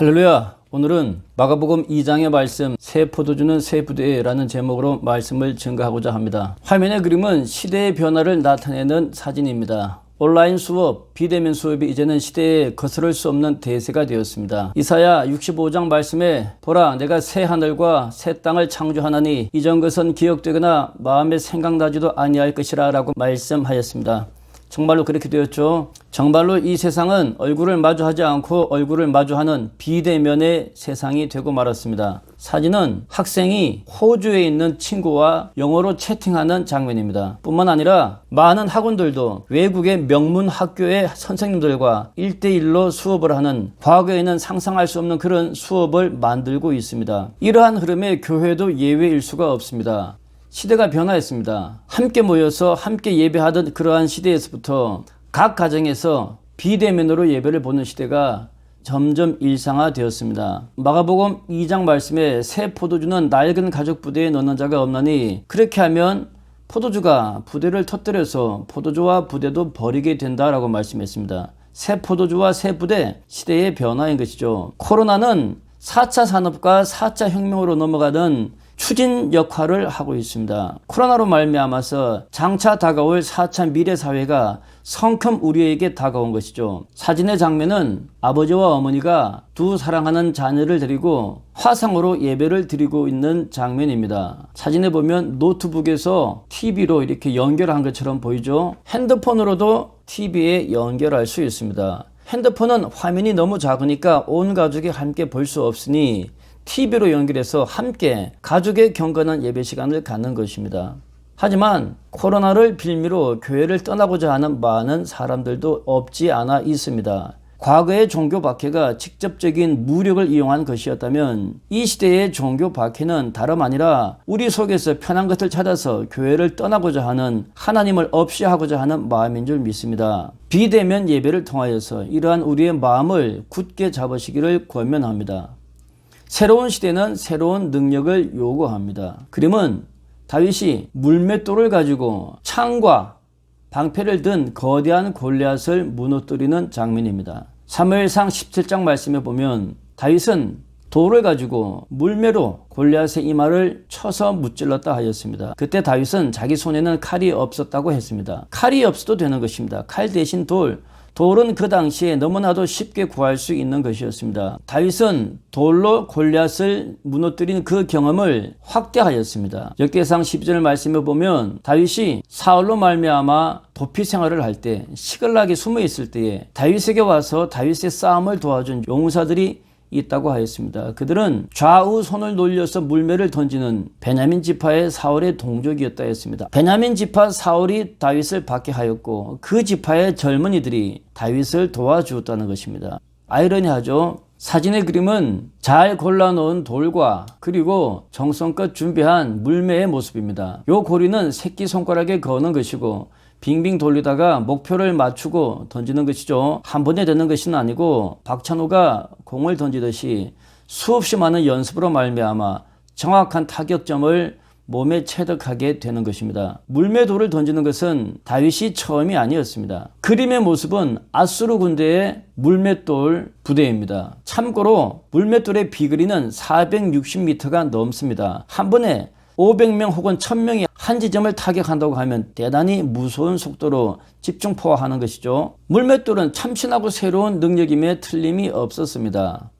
할렐루야. 오늘은 마가복음 2장의 말씀 새 포도주는 새 부대라는 제목으로 말씀을 증거하고자 합니다. 화면의 그림은 시대의 변화를 나타내는 사진입니다. 온라인 수업, 비대면 수업이 이제는 시대에 거스를 수 없는 대세가 되었습니다. 이사야 65장 말씀에 보라 내가 새 하늘과 새 땅을 창조하나니 이전 것은 기억되거나 마음에 생각나지도 아니할 것이라 라고 말씀하였습니다. 정말로 그렇게 되었죠. 정말로 이 세상은 얼굴을 마주하지 않고 얼굴을 마주하는 비대면의 세상이 되고 말았습니다. 사진은 학생이 호주에 있는 친구와 영어로 채팅하는 장면입니다. 뿐만 아니라 많은 학원들도 외국의 명문 학교의 선생님들과 1대1로 수업을 하는 과거에는 상상할 수 없는 그런 수업을 만들고 있습니다. 이러한 흐름에 교회도 예외일 수가 없습니다. 시대가 변화했습니다. 함께 모여서 함께 예배하던 그러한 시대에서부터 각 가정에서 비대면으로 예배를 보는 시대가 점점 일상화되었습니다. 마가복음 2장 말씀에 새 포도주는 낡은 가죽 부대에 넣는 자가 없나니 그렇게 하면 포도주가 부대를 터뜨려서 포도주와 부대도 버리게 된다라고 말씀했습니다. 새 포도주와 새 부대, 시대의 변화인 것이죠. 코로나는 4차 산업과 4차 혁명으로 넘어가는 추진 역할을 하고 있습니다. 코로나로 말미암아서 장차 다가올 4차 미래 사회가 성큼 우리에게 다가온 것이죠. 사진의 장면은 아버지와 어머니가 두 사랑하는 자녀를 데리고 화상으로 예배를 드리고 있는 장면입니다. 사진에 보면 노트북에서 TV로 이렇게 연결한 것처럼 보이죠. 핸드폰으로도 TV에 연결할 수 있습니다. 핸드폰은 화면이 너무 작으니까 온 가족이 함께 볼 수 없으니 TV로 연결해서 함께 가족의 경건한 예배 시간을 갖는 것입니다. 하지만 코로나를 빌미로 교회를 떠나고자 하는 많은 사람들도 없지 않아 있습니다. 과거의 종교 박해가 직접적인 무력을 이용한 것이었다면 이 시대의 종교 박해는 다름 아니라 우리 속에서 편한 것을 찾아서 교회를 떠나고자 하는 하나님을 없이 하고자 하는 마음인 줄 믿습니다. 비대면 예배를 통하여서 이러한 우리의 마음을 굳게 잡으시기를 권면합니다. 새로운 시대는 새로운 능력을 요구합니다. 그림은 다윗이 물맷돌을 가지고 창과 방패를 든 거대한 골리앗을 무너뜨리는 장면입니다. 사무엘상 17장 말씀에 보면 다윗은 돌을 가지고 물매로 골리앗의 이마를 쳐서 무찔렀다 하였습니다. 그때 다윗은 자기 손에는 칼이 없었다고 했습니다. 칼이 없어도 되는 것입니다. 칼 대신 돌은 그 당시에 너무나도 쉽게 구할 수 있는 것이었습니다. 다윗은 돌로 골리앗을 무너뜨린 그 경험을 확대하였습니다. 역대상 12절 말씀에 보면 다윗이 사울로 말미암아 도피 생활을 할 때 시글락에 숨어 있을 때에 다윗에게 와서 다윗의 싸움을 도와준 용사들이 있다고 하였습니다. 그들은 좌우 손을 놀려서 물매를 던지는 베냐민 지파의 사울의 동족이었다 했습니다. 베냐민 지파 사울이 다윗을 박해하였고 그 지파의 젊은이들이 다윗을 도와주었다는 것입니다. 아이러니하죠. 사진의 그림은 잘 골라놓은 돌과 그리고 정성껏 준비한 물매의 모습입니다. 요 고리는 새끼손가락에 거는 것이고 빙빙 돌리다가 목표를 맞추고 던지는 것이죠. 한 번에 되는 것은 아니고 박찬호가 공을 던지듯이 수없이 많은 연습으로 말미암아 정확한 타격점을 몸에 체득하게 되는 것입니다. 물매돌을 던지는 것은 다윗이 처음이 아니었습니다. 그림의 모습은 아수르 군대의 물맷돌 부대입니다. 참고로 물맷돌의 비거리는 460m가 넘습니다. 한 번에 500명 혹은 1000명이 한 지점을 타격한다고 하면 대단히 무서운 속도로 집중 포화하는 것이죠. 물맷돌은 참신하고 새로운 능력임에 틀림이 없었습니다.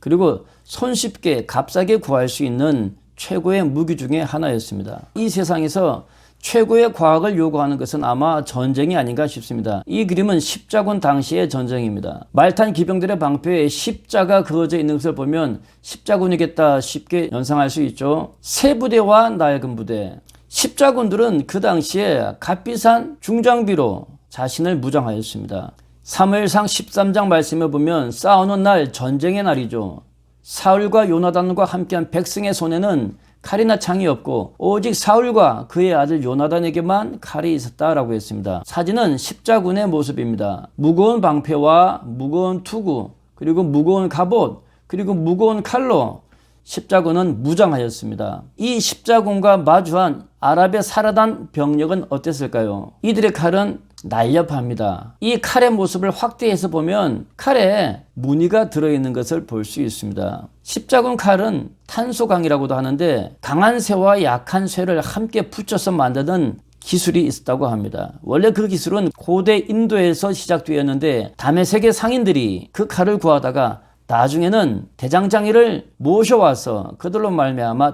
그리고 손쉽게 값싸게 구할 수 있는 최고의 무기 중에 하나였습니다. 이 세상에서 최고의 과학을 요구하는 것은 아마 전쟁이 아닌가 싶습니다. 이 그림은 십자군 당시의 전쟁입니다. 말탄 기병들의 방패에 십자가 그어져 있는 것을 보면 십자군이겠다 쉽게 연상할 수 있죠. 새 부대와 낡은 부대. 십자군들은 그 당시에 값비싼 중장비로 자신을 무장하였습니다. 사무엘상 13장 말씀에 보면 싸우는 날 전쟁의 날이죠. 사울과 요나단과 함께한 백성의 손에는 칼이나 창이 없고 오직 사울과 그의 아들 요나단에게만 칼이 있었다라고 했습니다. 사진은 십자군의 모습입니다. 무거운 방패와 무거운 투구 그리고 무거운 갑옷 그리고 무거운 칼로 십자군은 무장하였습니다. 이 십자군과 마주한 아랍의 사라단 병력은 어땠을까요? 이들의 칼은 날렵합니다. 이 칼의 모습을 확대해서 보면 칼에 무늬가 들어있는 것을 볼 수 있습니다. 십자군 칼은 탄소강이라고도 하는데 강한 쇠와 약한 쇠를 함께 붙여서 만드는 기술이 있었다고 합니다. 원래 그 기술은 고대 인도에서 시작되었는데 다메섹의 상인들이 그 칼을 구하다가 나중에는 대장장이를 모셔와서 그들로 말미암아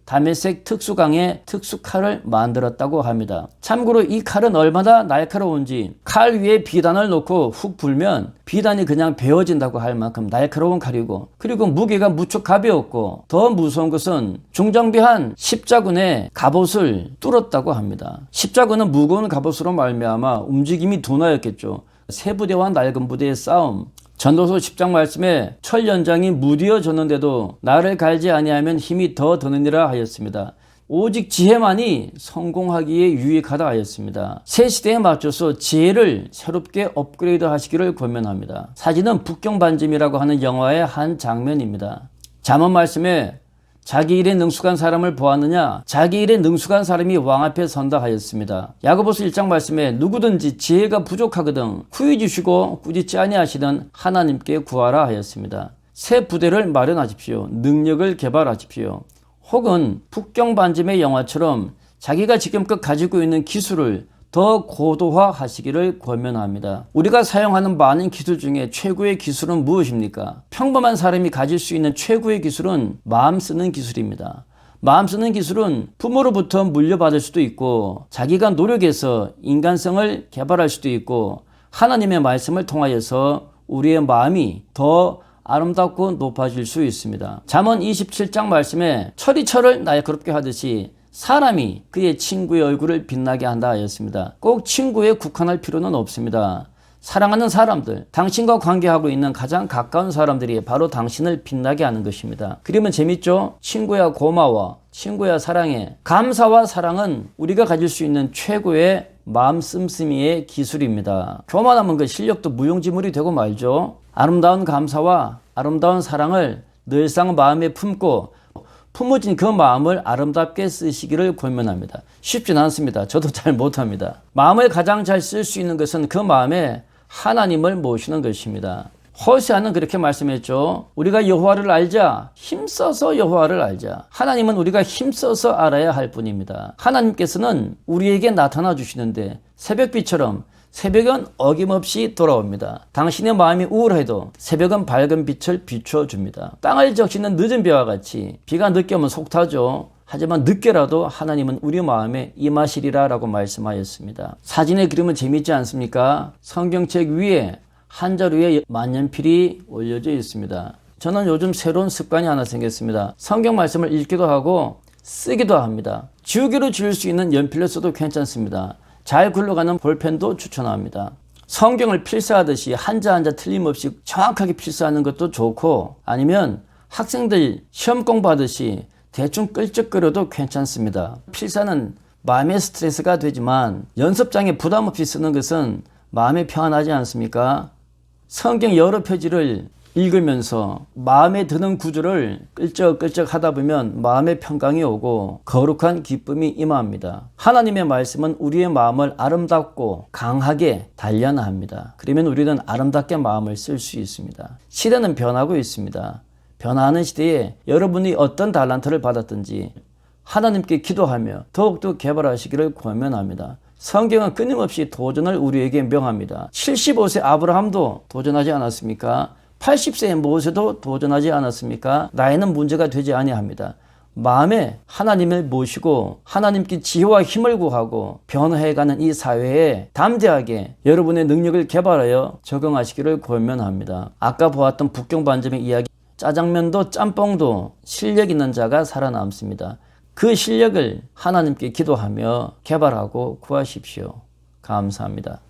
다메섹 특수강의 특수칼을 만들었다고 합니다. 참고로 이 칼은 얼마나 날카로운지 칼 위에 비단을 놓고 훅 불면 비단이 그냥 베어진다고 할 만큼 날카로운 칼이고, 그리고 무게가 무척 가벼웠고, 더 무서운 것은 중장비한 십자군의 갑옷을 뚫었다고 합니다. 십자군은 무거운 갑옷으로 말미암아 움직임이 둔하였겠죠. 세 부대와 낡은 부대의 싸움, 전도서 10장 말씀에 철 연장이 무디어졌는데도 나를 갈지 아니하면 힘이 더 드느니라 하였습니다. 오직 지혜만이 성공하기에 유익하다 하였습니다. 새 시대에 맞춰서 지혜를 새롭게 업그레이드 하시기를 권면합니다. 사진은 북경반점이라고 하는 영화의 한 장면입니다. 잠언 말씀에 자기 일에 능숙한 사람을 보았느냐? 자기 일에 능숙한 사람이 왕 앞에 선다 하였습니다. 야고보서 1장 말씀에 누구든지 지혜가 부족하거든 후히 주시고 꾸짖지 아니하시던 하나님께 구하라 하였습니다. 새 부대를 마련하십시오. 능력을 개발하십시오. 혹은 북경반점의 영화처럼 자기가 지금껏 가지고 있는 기술을 더 고도화하시기를 권면합니다. 우리가 사용하는 많은 기술 중에 최고의 기술은 무엇입니까? 평범한 사람이 가질 수 있는 최고의 기술은 마음 쓰는 기술입니다. 마음 쓰는 기술은 부모로부터 물려받을 수도 있고, 자기가 노력해서 인간성을 개발할 수도 있고, 하나님의 말씀을 통하여서 우리의 마음이 더 아름답고 높아질 수 있습니다. 잠언 27장 말씀에 철이 철을 날카롭게 하듯이 사람이 그의 친구의 얼굴을 빛나게 한다 하였습니다. 꼭 친구에 국한할 필요는 없습니다. 사랑하는 사람들, 당신과 관계하고 있는 가장 가까운 사람들이 바로 당신을 빛나게 하는 것입니다. 그러면 재밌죠? 친구야 고마워, 친구야 사랑해. 감사와 사랑은 우리가 가질 수 있는 최고의 마음 씀씀이의 기술입니다. 교만하면 그 실력도 무용지물이 되고 말죠. 아름다운 감사와 아름다운 사랑을 늘상 마음에 품고 품어진 그 마음을 아름답게 쓰시기를 권면합니다. 쉽진 않습니다. 저도 잘 못합니다. 마음을 가장 잘 쓸 수 있는 것은 그 마음에 하나님을 모시는 것입니다. 호세아는 그렇게 말씀했죠. 우리가 여호와를 알자. 힘써서 여호와를 알자. 하나님은 우리가 힘써서 알아야 할 뿐입니다. 하나님께서는 우리에게 나타나 주시는데 새벽비처럼 새벽은 어김없이 돌아옵니다. 당신의 마음이 우울해도 새벽은 밝은 빛을 비춰줍니다. 땅을 적시는 늦은 비와 같이 비가 늦게 오면 속 타죠. 하지만 늦게라도 하나님은 우리 마음에 임하시리라 라고 말씀하였습니다. 사진에 그리면 재밌지 않습니까? 성경책 위에 한자루에 만년필이 올려져 있습니다. 저는 요즘 새로운 습관이 하나 생겼습니다. 성경 말씀을 읽기도 하고 쓰기도 합니다. 지우개로 지울 수 있는 연필로 써도 괜찮습니다. 잘 굴러가는 볼펜도 추천합니다. 성경을 필사하듯이 한자 한자 틀림없이 정확하게 필사하는 것도 좋고, 아니면 학생들 시험 공부하듯이 대충 끌적거려도 괜찮습니다. 필사는 마음의 스트레스가 되지만 연습장에 부담 없이 쓰는 것은 마음이 평안하지 않습니까? 성경 여러 페이지를 읽으면서 마음에 드는 구절을 끌적끌적 하다 보면 마음의 평강이 오고 거룩한 기쁨이 임합니다. 하나님의 말씀은 우리의 마음을 아름답고 강하게 단련합니다. 그러면 우리는 아름답게 마음을 쓸 수 있습니다. 시대는 변하고 있습니다. 변화하는 시대에 여러분이 어떤 달란트를 받았든지 하나님께 기도하며 더욱더 개발하시기를 권면합니다. 성경은 끊임없이 도전을 우리에게 명합니다. 75세 아브라함도 도전하지 않았습니까? 80세의 모세도 도전하지 않았습니까? 나이는 문제가 되지 아니합니다. 마음에 하나님을 모시고 하나님께 지혜와 힘을 구하고 변화해가는 이 사회에 담대하게 여러분의 능력을 개발하여 적응하시기를 권면합니다. 아까 보았던 북경반점의 이야기, 짜장면도 짬뽕도 실력 있는 자가 살아남습니다. 그 실력을 하나님께 기도하며 개발하고 구하십시오. 감사합니다.